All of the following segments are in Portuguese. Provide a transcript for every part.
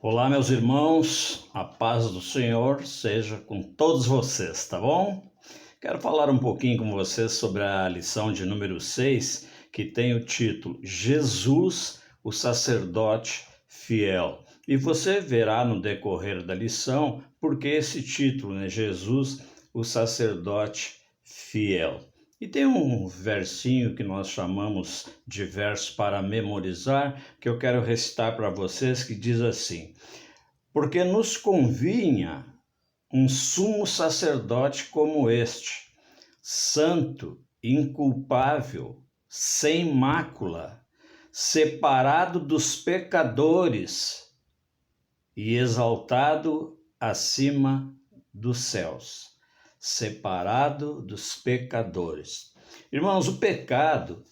Olá, meus irmãos, a paz do Senhor seja com todos vocês, tá bom? Quero falar um pouquinho com vocês sobre a lição de número 6, que tem o título Jesus, o sacerdote fiel. E você verá no decorrer da lição porque esse título, né? Jesus, o sacerdote fiel. E tem um versinho que nós chamamos de verso para memorizar, que eu quero recitar para vocês, que diz assim: porque nos convinha um sumo sacerdote como este, santo, inculpável, sem mácula, separado dos pecadores e exaltado acima dos céus. Separado dos pecadores. Irmãos, o pecado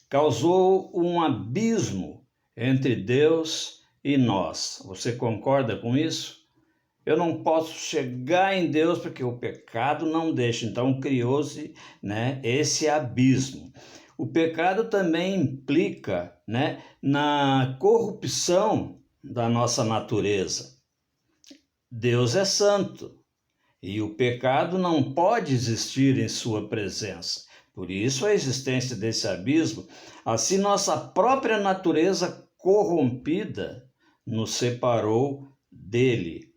causou um abismo entre Deus e nós. Você concorda com isso? Eu não posso chegar em Deus porque o pecado não deixa. Então criou-se, né, esse abismo. O pecado também implica, né, na corrupção da nossa natureza. Deus é santo e o pecado não pode existir em sua presença. Por isso a existência desse abismo, assim nossa própria natureza corrompida nos separou dele.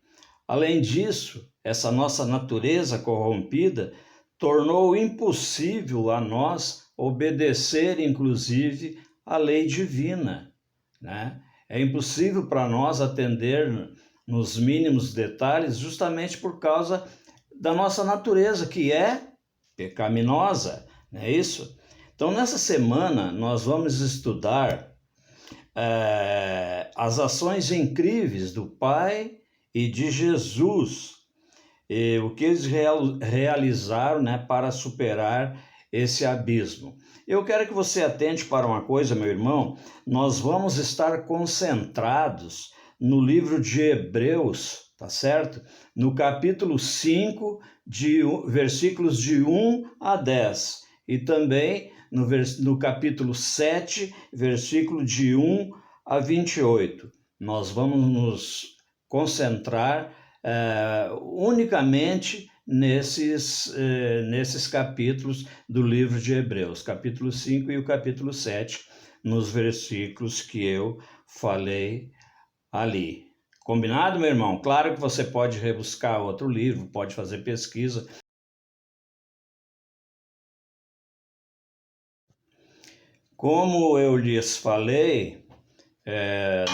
Além disso, essa nossa natureza corrompida tornou impossível a nós obedecer, inclusive, à lei divina, né? É impossível para nós atender nos mínimos detalhes justamente por causa da nossa natureza, que é pecaminosa, não é isso? Então, nessa semana, nós vamos estudar as ações incríveis do Pai e de Jesus, e o que eles realizaram, né, para superar esse abismo. Eu quero que você atente para uma coisa, meu irmão. Nós vamos estar concentrados no livro de Hebreus, tá certo? No capítulo 5, versículos de 1 a 10. E também no capítulo 7, versículo de 1 a 28. Nós vamos nos concentrar unicamente nesses capítulos do livro de Hebreus, capítulo 5 e o capítulo 7, nos versículos que eu falei ali. Combinado, meu irmão? Claro que você pode rebuscar outro livro, pode fazer pesquisa. Como eu lhes falei,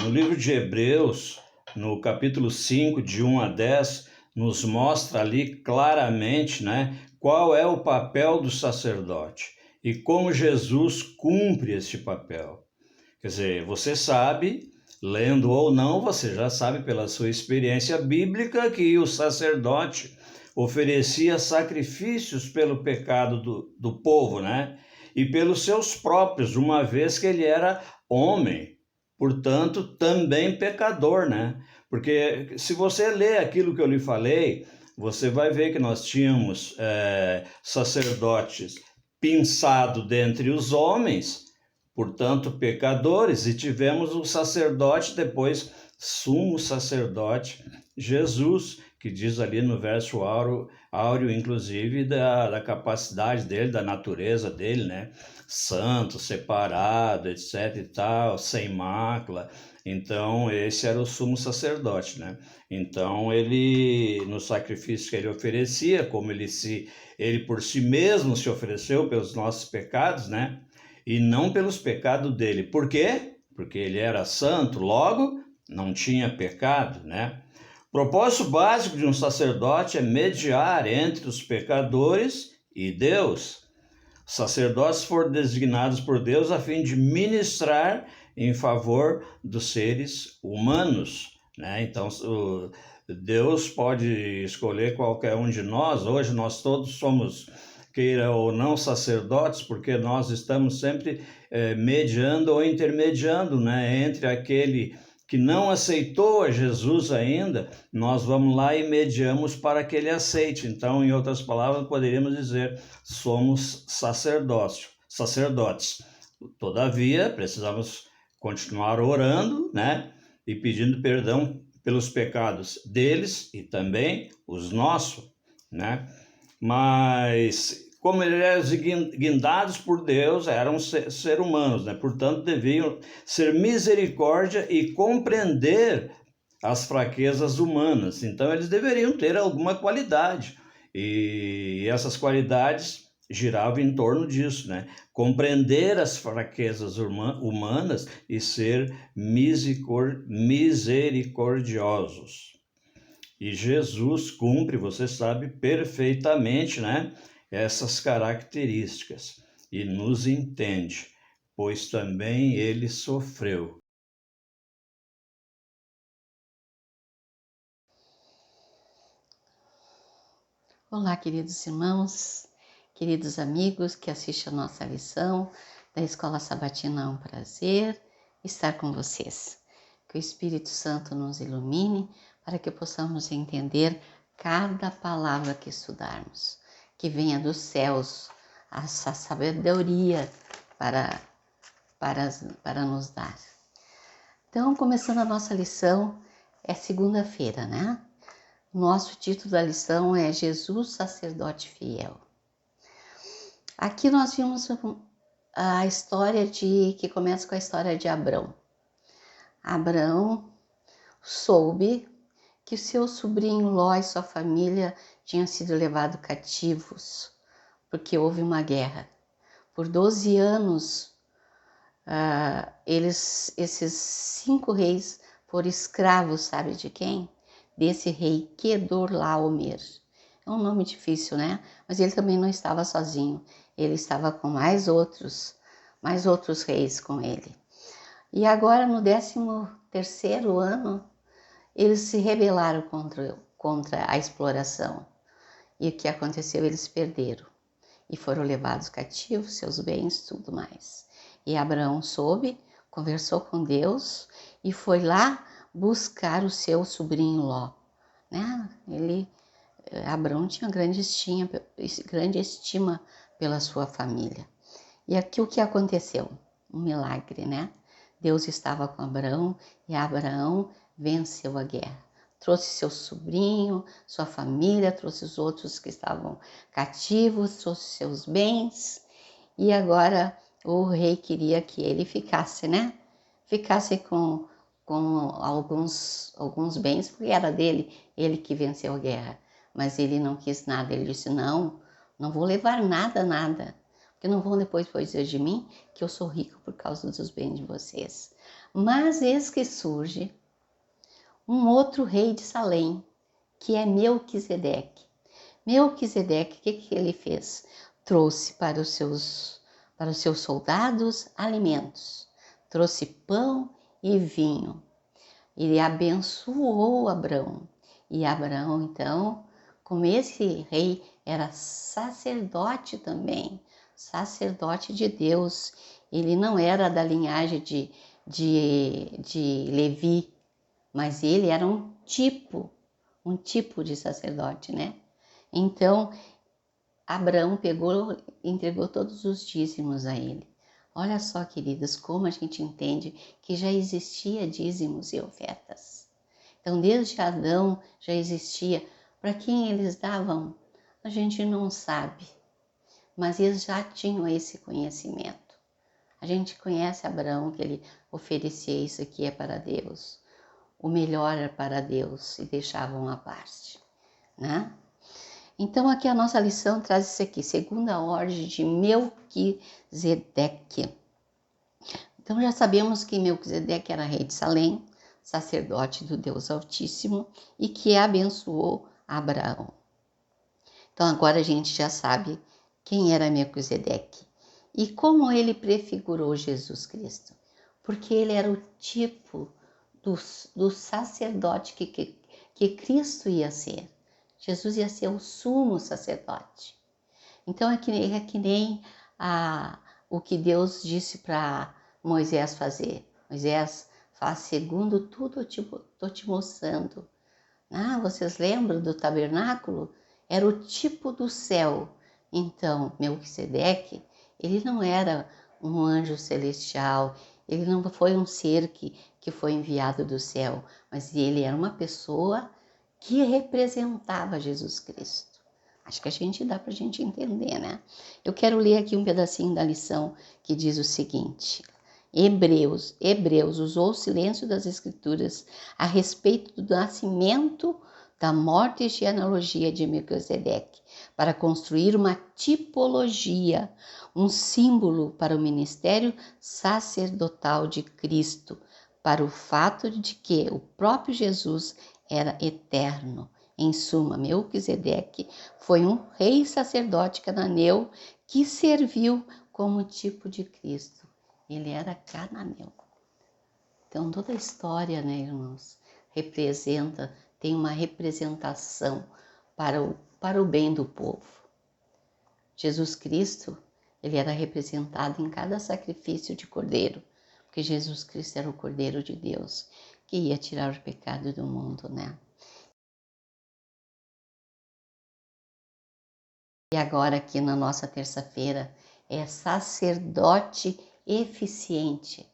no livro de Hebreus, no capítulo 5, de 1 a 10, nos mostra ali claramente, né, qual é o papel do sacerdote e como Jesus cumpre este papel. Quer dizer, você sabe, lendo ou não, você já sabe pela sua experiência bíblica que o sacerdote oferecia sacrifícios pelo pecado do povo, né? E pelos seus próprios, uma vez que ele era homem, portanto, também pecador, né? Porque se você ler aquilo que eu lhe falei, você vai ver que nós tínhamos sacerdotes pinçados dentre os homens, portanto, pecadores, e tivemos o sacerdote, depois, sumo sacerdote, Jesus, que diz ali no verso áureo inclusive, da capacidade dele, da natureza dele, né? Santo, separado, etc e tal, sem mácula. Então, esse era o sumo sacerdote, né? Então, ele, no sacrifício que ele oferecia, como ele por si mesmo se ofereceu pelos nossos pecados, né? E não pelos pecados dele. Por quê? Porque ele era santo, logo não tinha pecado, né? O propósito básico de um sacerdote é mediar entre os pecadores e Deus. Os sacerdotes foram designados por Deus a fim de ministrar em favor dos seres humanos, né? Então, Deus pode escolher qualquer um de nós. Hoje nós todos somos, queira ou não, sacerdotes, porque nós estamos sempre mediando ou intermediando, né, entre aquele que não aceitou a Jesus ainda, nós vamos lá e mediamos para que ele aceite. Então, em outras palavras, poderíamos dizer, somos sacerdotes. Todavia, precisamos continuar orando, né, e pedindo perdão pelos pecados deles e também os nossos, né? Mas como eles eram guindados por Deus, eram ser humanos, né? Portanto, deviam ser misericórdia e compreender as fraquezas humanas. Então, eles deveriam ter alguma qualidade. E essas qualidades giravam em torno disso, né? Compreender as fraquezas humanas e ser misericordiosos. E Jesus cumpre, você sabe, perfeitamente, né, essas características e nos entende, pois também ele sofreu. Olá, queridos irmãos, queridos amigos que assistem a nossa lição da Escola Sabatina. É um prazer estar com vocês. Que o Espírito Santo nos ilumine para que possamos entender cada palavra que estudarmos, que venha dos céus essa sabedoria para nos dar. Então, começando a nossa lição, é segunda-feira, né? Nosso título da lição é Jesus, sacerdote fiel. Aqui nós vimos a história que começa com a história de Abrão. Abrão soube que o seu sobrinho Ló e sua família tinham sido levados cativos, porque houve uma guerra. Por 12 anos, esses 5 reis foram escravos, sabe de quem? Desse rei Quedorlaomer. É um nome difícil, né? Mas ele também não estava sozinho. Ele estava com mais outros reis com ele. E agora, no 13º ano, eles se rebelaram contra a exploração. E o que aconteceu? Eles perderam. E foram levados cativos, seus bens, tudo mais. E Abraão soube, conversou com Deus e foi lá buscar o seu sobrinho Ló. Né? Abraão tinha grande estima pela sua família. E aqui o que aconteceu? Um milagre, né? Deus estava com Abraão e Abraão venceu a guerra. Trouxe seu sobrinho, sua família, trouxe os outros que estavam cativos, trouxe seus bens. E agora o rei queria que ele ficasse, né? Ficasse com alguns bens, porque era dele, ele que venceu a guerra. Mas ele não quis nada, ele disse, não vou levar nada, porque não vão depois dizer de mim que eu sou rico por causa dos bens de vocês. Mas eis que surge um outro rei de Salém, que é Melquisedeque. Melquisedeque, o que ele fez? Trouxe para os seus soldados alimentos, trouxe pão e vinho. Ele abençoou Abrão. E Abrão, então, como esse rei era sacerdote também, sacerdote de Deus, ele não era da linhagem de Levi, mas ele era um tipo de sacerdote, né? Então, Abraão entregou todos os dízimos a ele. Olha só, queridas, como a gente entende que já existia dízimos e ofertas. Então, desde Adão já existia. Para quem eles davam, a gente não sabe, mas eles já tinham esse conhecimento. A gente conhece Abraão, que ele oferecia isso aqui é para Deus. O melhor é para Deus e deixavam à parte, né? Então aqui a nossa lição traz isso aqui, segunda ordem de Melquisedeque. Então já sabemos que Melquisedeque era rei de Salém, sacerdote do Deus Altíssimo e que abençoou Abraão. Então agora a gente já sabe quem era Melquisedeque e como ele prefigurou Jesus Cristo, porque ele era o tipo do sacerdote que Cristo ia ser. Jesus ia ser o sumo sacerdote. Então é que nem o que Deus disse para Moisés fazer. Moisés, faz segundo tudo eu estou te mostrando. Vocês lembram do tabernáculo? Era o tipo do céu. Então, Melquisedeque, ele não era um anjo celestial, ele não foi um ser que que foi enviado do céu, mas ele era uma pessoa que representava Jesus Cristo. Acho que dá para a gente entender, né? Eu quero ler aqui um pedacinho da lição que diz o seguinte: Hebreus usou o silêncio das Escrituras a respeito do nascimento, da morte e genealogia de Melquisedeque para construir uma tipologia, um símbolo para o ministério sacerdotal de Cristo, para o fato de que o próprio Jesus era eterno. Em suma, Melquisedeque foi um rei sacerdote cananeu que serviu como tipo de Cristo. Ele era cananeu. Então, toda a história, né, irmãos, tem uma representação para o bem do povo. Jesus Cristo, ele era representado em cada sacrifício de cordeiro, porque Jesus Cristo era o Cordeiro de Deus, que ia tirar o pecado do mundo, né? E agora aqui na nossa terça-feira é sacerdote eficiente.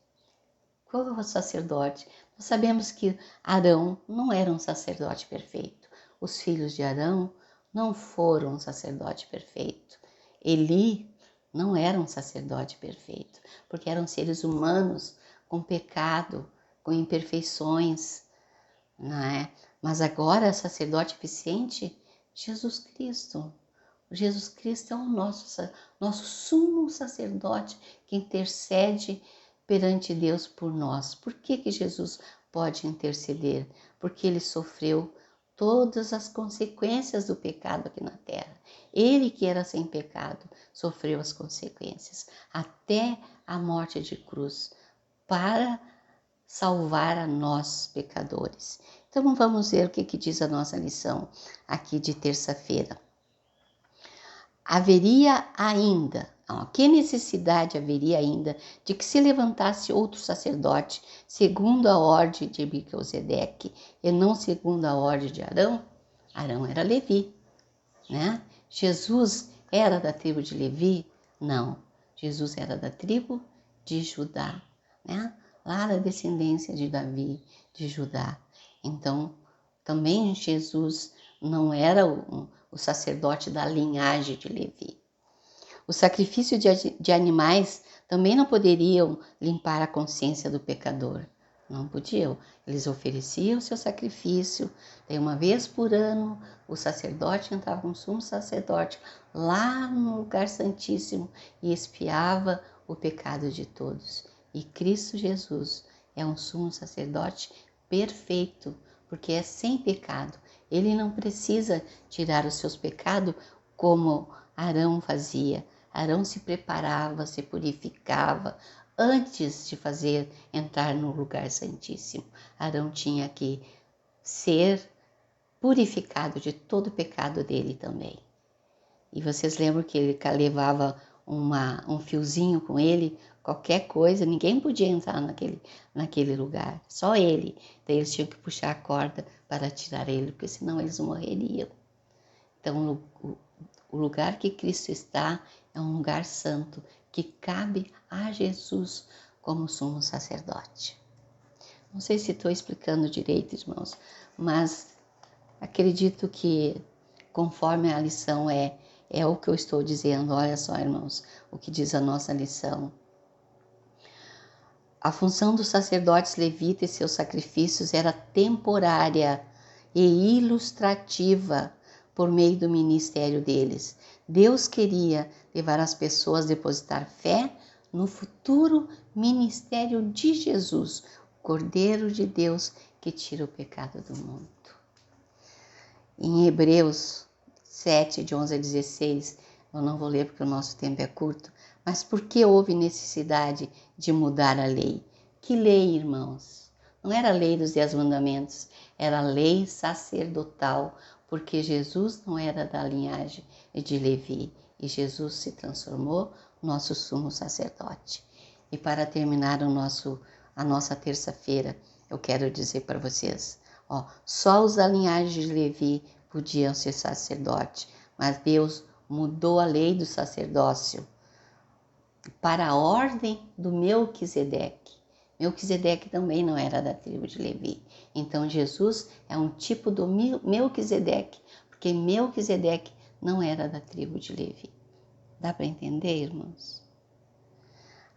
Qual é o sacerdote? Nós sabemos que Arão não era um sacerdote perfeito. Os filhos de Arão não foram um sacerdote perfeito. Eli não era um sacerdote perfeito, porque eram seres humanos com pecado, com imperfeições, não é? Mas agora, sacerdote eficiente, Jesus Cristo. Jesus Cristo é o nosso sumo sacerdote que intercede perante Deus por nós. Por que Jesus pode interceder? Porque ele sofreu todas as consequências do pecado aqui na terra. Ele que era sem pecado sofreu as consequências até a morte de cruz para salvar a nós pecadores. Então vamos ver o que diz a nossa lição aqui de terça-feira. Que necessidade haveria ainda de que se levantasse outro sacerdote segundo a ordem de Melquisedeque e não segundo a ordem de Arão? Arão era Levi, né? Jesus era da tribo de Levi? Não, Jesus era da tribo de Judá, né? Lá da descendência de Davi, de Judá. Então, também Jesus não era o sacerdote da linhagem de Levi. O sacrifício de animais também não poderiam limpar a consciência do pecador. Não podiam. Eles ofereciam o seu sacrifício. Daí uma vez por ano, o sacerdote entrava, um sumo sacerdote, lá no lugar santíssimo e expiava o pecado de todos. E Cristo Jesus é um sumo sacerdote perfeito, porque é sem pecado. Ele não precisa tirar os seus pecados como Arão fazia. Arão se preparava, se purificava antes de entrar no lugar santíssimo. Arão tinha que ser purificado de todo o pecado dele também. E vocês lembram que ele levava um fiozinho com ele, qualquer coisa, ninguém podia entrar naquele lugar, só ele. Daí eles tinham que puxar a corda para tirar ele, porque senão eles morreriam. Então, o lugar que Cristo está é um lugar santo, que cabe a Jesus como sumo sacerdote. Não sei se estou explicando direito, irmãos, mas acredito que conforme a lição é o que eu estou dizendo. Olha só, irmãos, o que diz a nossa lição. A função dos sacerdotes levitas e seus sacrifícios era temporária e ilustrativa por meio do ministério deles. Deus queria levar as pessoas a depositar fé no futuro ministério de Jesus, o Cordeiro de Deus que tira o pecado do mundo. Em Hebreus 7, de 11 a 16, eu não vou ler porque o nosso tempo é curto, mas por que houve necessidade de mudar a lei? Que lei, irmãos? Não era a lei dos 10 mandamentos, era a lei sacerdotal, porque Jesus não era da linhagem de Levi e Jesus se transformou nosso sumo sacerdote. E para terminar a nossa terça-feira, eu quero dizer para vocês, só os da linhagem de Levi podiam ser sacerdote, mas Deus mudou a lei do sacerdócio para a ordem do Melquisedeque. Melquisedeque também não era da tribo de Levi. Então Jesus é um tipo do Melquisedeque, porque Melquisedeque não era da tribo de Levi. Dá para entender, irmãos?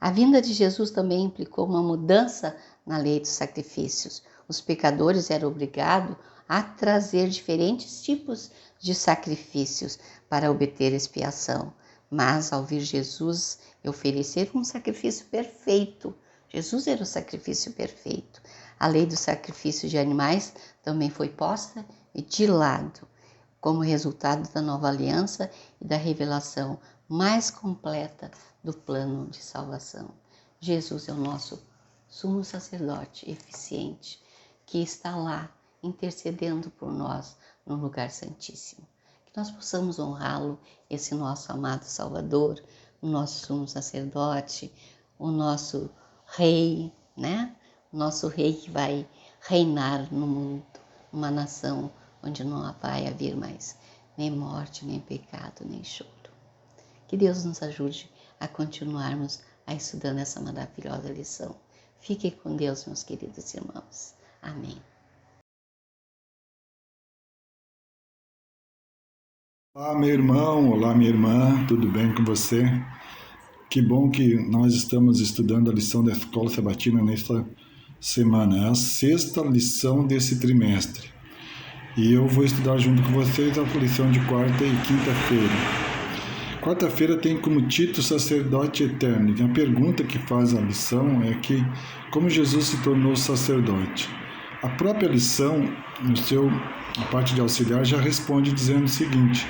A vinda de Jesus também implicou uma mudança na lei dos sacrifícios. Os pecadores eram obrigados a trazer diferentes tipos de sacrifícios para obter expiação. Mas ao vir Jesus oferecer um sacrifício perfeito, Jesus era o sacrifício perfeito. A lei do sacrifício de animais também foi posta de lado, como resultado da nova aliança e da revelação mais completa do plano de salvação. Jesus é o nosso sumo sacerdote eficiente, que está lá intercedendo por nós no lugar santíssimo. Que nós possamos honrá-lo, esse nosso amado Salvador, o nosso sumo sacerdote, o nosso rei, né? O nosso rei que vai reinar no mundo, uma nação onde não vai haver mais nem morte, nem pecado, nem choro. Que Deus nos ajude a continuarmos a estudando essa maravilhosa lição. Fiquem com Deus, meus queridos irmãos. Amém. Olá, meu irmão, olá, minha irmã, tudo bem com você? Que bom que nós estamos estudando a lição da Escola Sabatina nesta semana. É a 6ª lição desse trimestre. E eu vou estudar junto com vocês a lição de quarta e quinta-feira. Quarta-feira tem como título Sacerdote Eterno. E a pergunta que faz a lição é que como Jesus se tornou sacerdote. A própria lição, a parte de auxiliar, já responde dizendo o seguinte: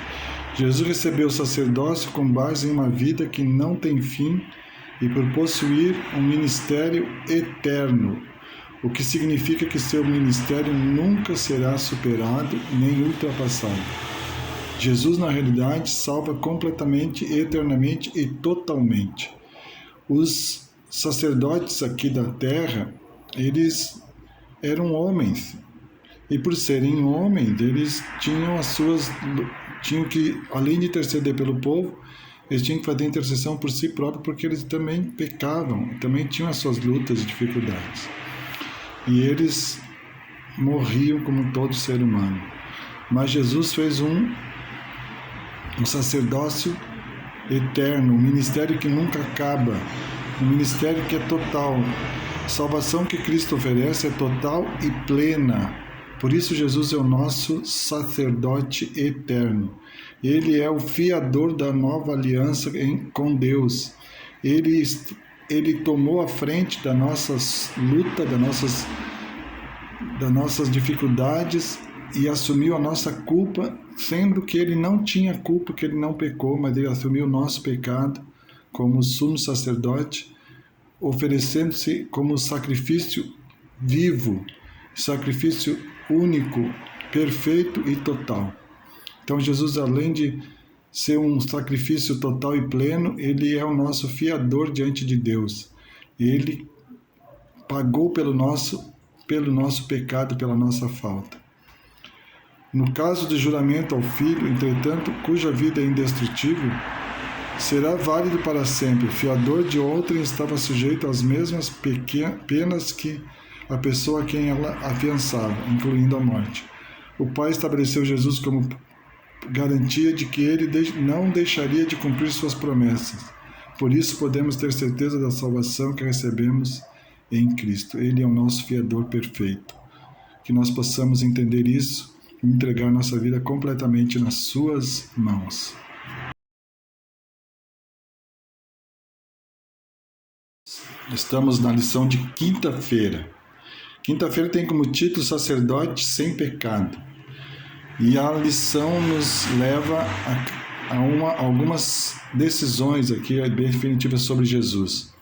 Jesus recebeu o sacerdócio com base em uma vida que não tem fim e por possuir um ministério eterno, o que significa que seu ministério nunca será superado nem ultrapassado. Jesus, na realidade, salva completamente, eternamente e totalmente. Os sacerdotes aqui da terra, eles eram homens, e por serem homens, eles tinham que, além de interceder pelo povo, eles tinham que fazer intercessão por si próprios, porque eles também pecavam, também tinham as suas lutas e dificuldades. E eles morriam como todo ser humano. Mas Jesus fez um sacerdócio eterno, um ministério que nunca acaba, um ministério que é total. A salvação que Cristo oferece é total e plena. Por isso Jesus é o nosso sacerdote eterno. Ele é o fiador da nova aliança com Deus. Ele tomou a frente das nossas lutas, das nossas dificuldades e assumiu a nossa culpa, sendo que ele não tinha culpa, que ele não pecou, mas ele assumiu o nosso pecado como sumo sacerdote, oferecendo-se como sacrifício vivo, sacrifício único, perfeito e total. Então Jesus, além de ser um sacrifício total e pleno, ele é o nosso fiador diante de Deus. Ele pagou pelo nosso pecado, pela nossa falta. No caso de juramento ao Filho, entretanto, cuja vida é indestrutível, será válido para sempre. O fiador de outrem estava sujeito às mesmas penas que a pessoa a quem ela afiançava, incluindo a morte. O Pai estabeleceu Jesus como garantia de que ele não deixaria de cumprir suas promessas. Por isso podemos ter certeza da salvação que recebemos em Cristo. Ele é o nosso fiador perfeito. Que nós possamos entender isso e entregar nossa vida completamente nas suas mãos. Estamos na lição de quinta-feira. Quinta-feira tem como título Sacerdote sem pecado. E a lição nos leva a algumas decisões aqui definitivas sobre Jesus.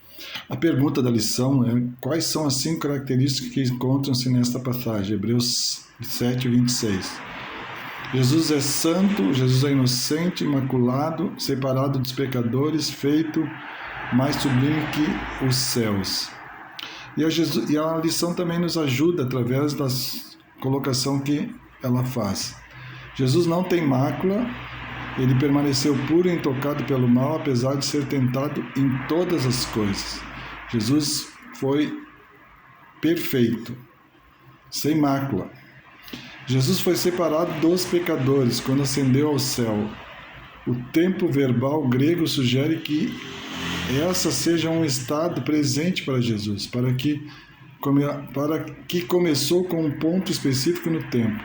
A pergunta da lição é: quais são as 5 características que encontram-se nesta passagem? Hebreus 7, 26. Jesus é santo, Jesus é inocente, imaculado, separado dos pecadores, feito mais sublime que os céus. E a lição também nos ajuda através da colocação que ela faz. Jesus não tem mácula, ele permaneceu puro e intocado pelo mal, apesar de ser tentado em todas as coisas. Jesus foi perfeito, sem mácula. Jesus foi separado dos pecadores quando ascendeu ao céu. O tempo verbal grego sugere que essa seja um estado presente para Jesus, para que começou com um ponto específico no tempo.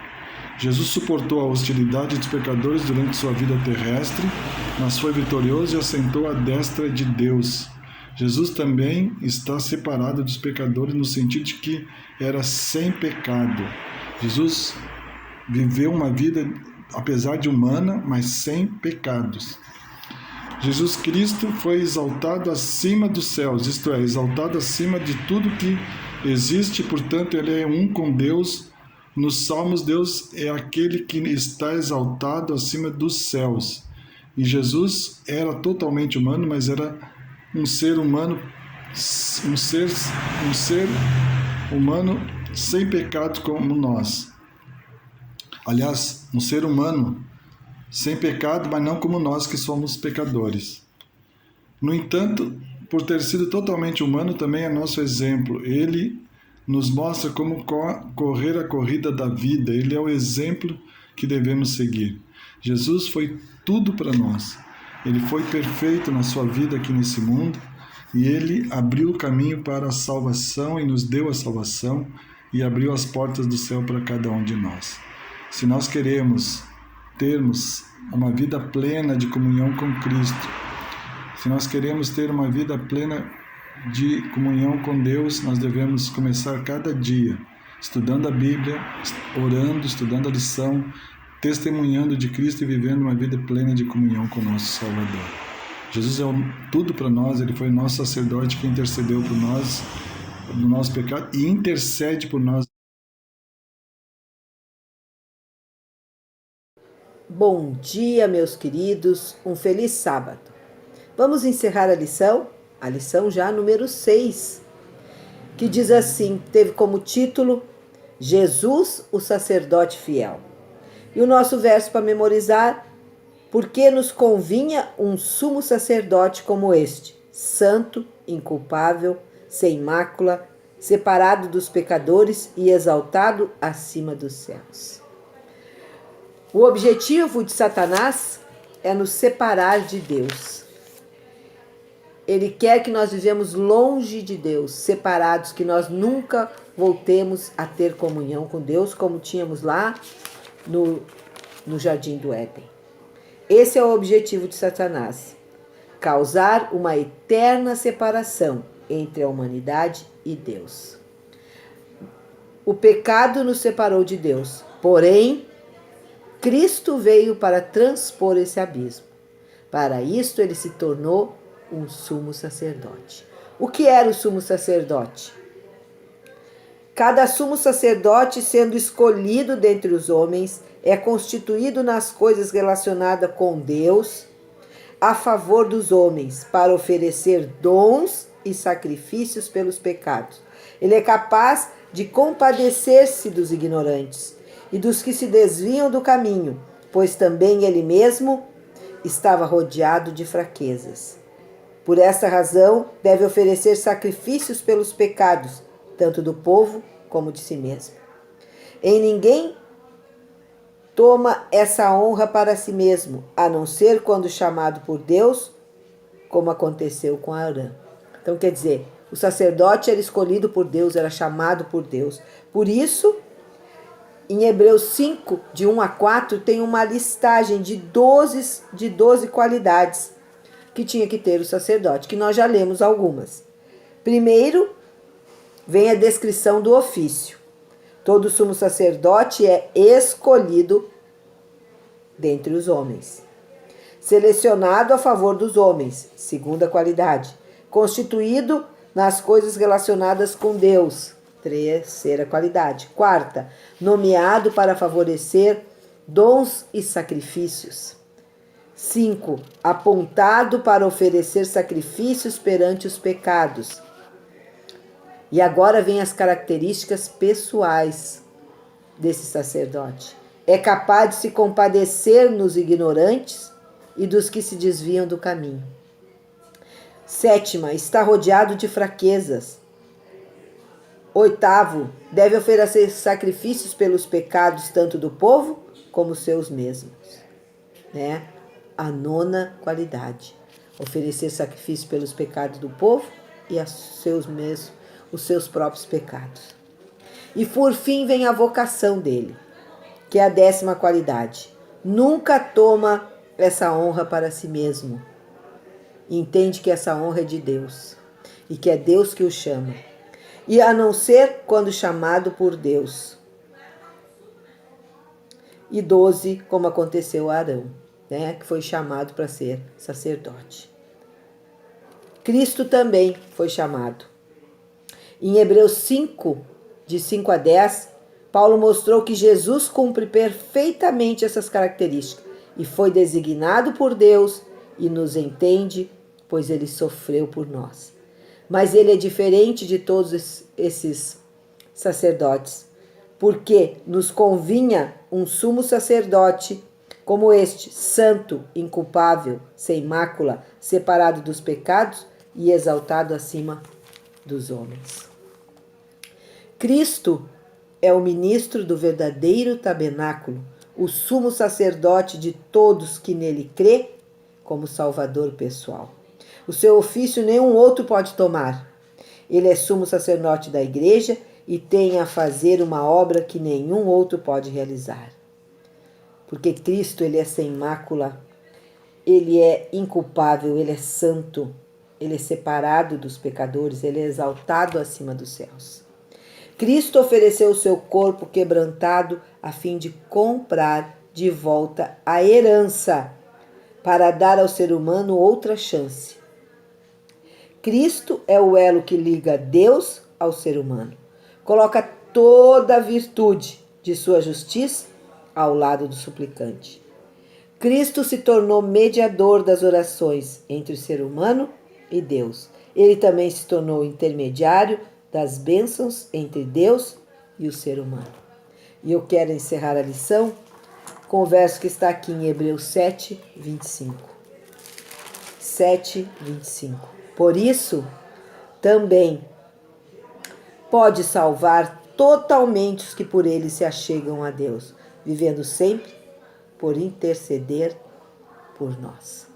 Jesus suportou a hostilidade dos pecadores durante sua vida terrestre, mas foi vitorioso e assentou à destra de Deus. Jesus também está separado dos pecadores no sentido de que era sem pecado. Jesus viveu uma vida, apesar de humana, mas sem pecados. Jesus Cristo foi exaltado acima dos céus, isto é, exaltado acima de tudo que existe, portanto, ele é um com Deus. Nos Salmos, Deus é aquele que está exaltado acima dos céus. E Jesus era totalmente humano, mas era um ser humano, um ser humano sem pecado como nós. Aliás, um ser humano sem pecado, mas não como nós que somos pecadores. No entanto, por ter sido totalmente humano, também é nosso exemplo. Ele nos mostra como correr a corrida da vida. Ele é o exemplo que devemos seguir. Jesus foi tudo para nós. Ele foi perfeito na sua vida aqui nesse mundo e ele abriu o caminho para a salvação e nos deu a salvação e abriu as portas do céu para cada um de nós. Se nós queremos termos uma vida plena de comunhão com Cristo, se nós queremos ter uma vida plena de comunhão com Deus, nós devemos começar cada dia estudando a Bíblia, orando, estudando a lição, testemunhando de Cristo e vivendo uma vida plena de comunhão com o nosso Salvador. Jesus é tudo para nós, ele foi o nosso sacerdote que intercedeu por nós, no nosso pecado, e intercede por nós. Bom dia, meus queridos, um feliz sábado. Vamos encerrar a lição já número 6, que diz assim, teve como título Jesus, o sacerdote fiel. E o nosso verso para memorizar, porque nos convinha um sumo sacerdote como este, santo, inculpável, sem mácula, separado dos pecadores e exaltado acima dos céus. O objetivo de Satanás é nos separar de Deus. Ele quer que nós vivemos longe de Deus, separados, que nós nunca voltemos a ter comunhão com Deus, como tínhamos lá no Jardim do Éden. Esse é o objetivo de Satanás, causar uma eterna separação entre a humanidade e Deus. O pecado nos separou de Deus, porém, Cristo veio para transpor esse abismo. Para isto, ele se tornou um sumo sacerdote. O que era o sumo sacerdote? Cada sumo sacerdote, sendo escolhido dentre os homens, é constituído nas coisas relacionadas com Deus, a favor dos homens, para oferecer dons e sacrifícios pelos pecados. Ele é capaz de compadecer-se dos ignorantes e dos que se desviam do caminho, pois também ele mesmo estava rodeado de fraquezas. Por essa razão, deve oferecer sacrifícios pelos pecados, tanto do povo como de si mesmo. Em ninguém toma essa honra para si mesmo, a não ser quando chamado por Deus, como aconteceu com Arão. Então, quer dizer, o sacerdote era escolhido por Deus, era chamado por Deus. Por isso, em Hebreus 5, de 1 a 4, tem uma listagem de 12 qualidades que tinha que ter o sacerdote, que nós já lemos algumas. Primeiro, vem a descrição do ofício. Todo sumo sacerdote é escolhido dentre os homens. Selecionado a favor dos homens, segunda qualidade. Constituído nas coisas relacionadas com Deus, terceira qualidade. Quarta, nomeado para favorecer dons e sacrifícios. 5. Apontado para oferecer sacrifícios perante os pecados. E agora vem as características pessoais desse sacerdote. É capaz de se compadecer nos ignorantes e dos que se desviam do caminho. 7. Está rodeado de fraquezas. Oitavo, deve oferecer sacrifícios pelos pecados tanto do povo como seus mesmos. Né? A nona qualidade, oferecer sacrifício pelos pecados do povo e os seus próprios pecados. E por fim vem a vocação dele, que é a 10ª qualidade. Nunca toma essa honra para si mesmo. Entende que essa honra é de Deus e que é Deus que o chama. E a não ser quando chamado por Deus. E 12, como aconteceu a Arão, né, que foi chamado para ser sacerdote. Cristo também foi chamado. Em Hebreus 5, de 5 a 10, Paulo mostrou que Jesus cumpre perfeitamente essas características e foi designado por Deus e nos entende, pois ele sofreu por nós. Mas ele é diferente de todos esses sacerdotes, porque nos convinha um sumo sacerdote como este, santo, inculpável, sem mácula, separado dos pecados e exaltado acima dos homens. Cristo é o ministro do verdadeiro tabernáculo, o sumo sacerdote de todos que nele crê como Salvador pessoal. O seu ofício nenhum outro pode tomar. Ele é sumo sacerdote da igreja e tem a fazer uma obra que nenhum outro pode realizar. Porque Cristo, ele é sem mácula, ele é inculpável, ele é santo, ele é separado dos pecadores, ele é exaltado acima dos céus. Cristo ofereceu o seu corpo quebrantado a fim de comprar de volta a herança, para dar ao ser humano outra chance. Cristo é o elo que liga Deus ao ser humano. Coloca toda a virtude de sua justiça ao lado do suplicante. Cristo se tornou mediador das orações entre o ser humano e Deus. Ele também se tornou intermediário das bênçãos entre Deus e o ser humano. E eu quero encerrar a lição com o verso que está aqui em Hebreus 7, 25. 7, 25. Por isso, também pode salvar totalmente os que por ele se achegam a Deus, vivendo sempre por interceder por nós.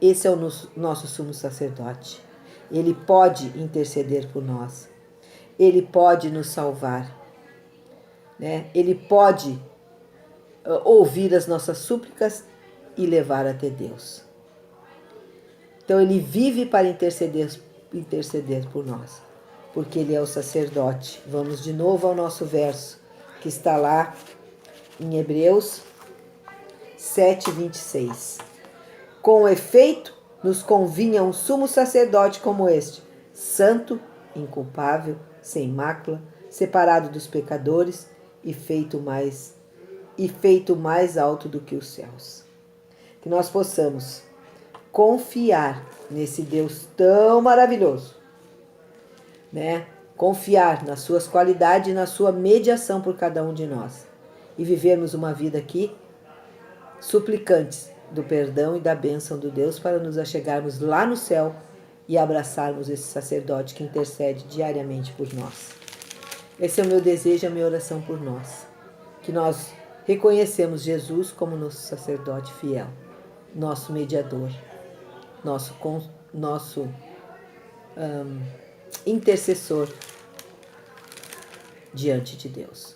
Esse é o nosso sumo sacerdote. Ele pode interceder por nós. Ele pode nos salvar. Né? Ele pode ouvir as nossas súplicas e levar até Deus. Então ele vive para interceder por nós, porque ele é o sacerdote. Vamos de novo ao nosso verso, que está lá em Hebreus 7, 26. Com efeito, nos convinha um sumo sacerdote como este, santo, inculpável, sem mácula, separado dos pecadores e feito mais alto do que os céus. Que nós possamos confiar nesse Deus tão maravilhoso, né? Confiar nas suas qualidades e na sua mediação por cada um de nós e vivermos uma vida aqui suplicantes do perdão e da bênção do Deus para nos achegarmos lá no céu e abraçarmos esse sacerdote que intercede diariamente por nós. Esse é o meu desejo, a minha oração por nós, que nós reconhecemos Jesus como nosso sacerdote fiel, nosso mediador, nosso intercessor diante de Deus.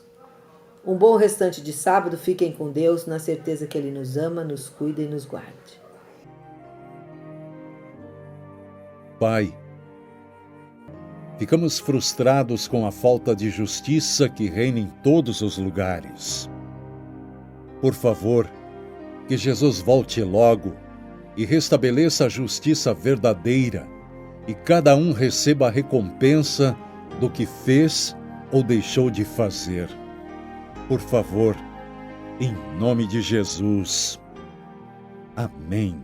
Um bom restante de sábado, fiquem com Deus, na certeza que Ele nos ama, nos cuida e nos guarde. Pai, ficamos frustrados com a falta de justiça que reina em todos os lugares. Por favor, que Jesus volte logo e restabeleça a justiça verdadeira e cada um receba a recompensa do que fez ou deixou de fazer. Por favor, em nome de Jesus. Amém.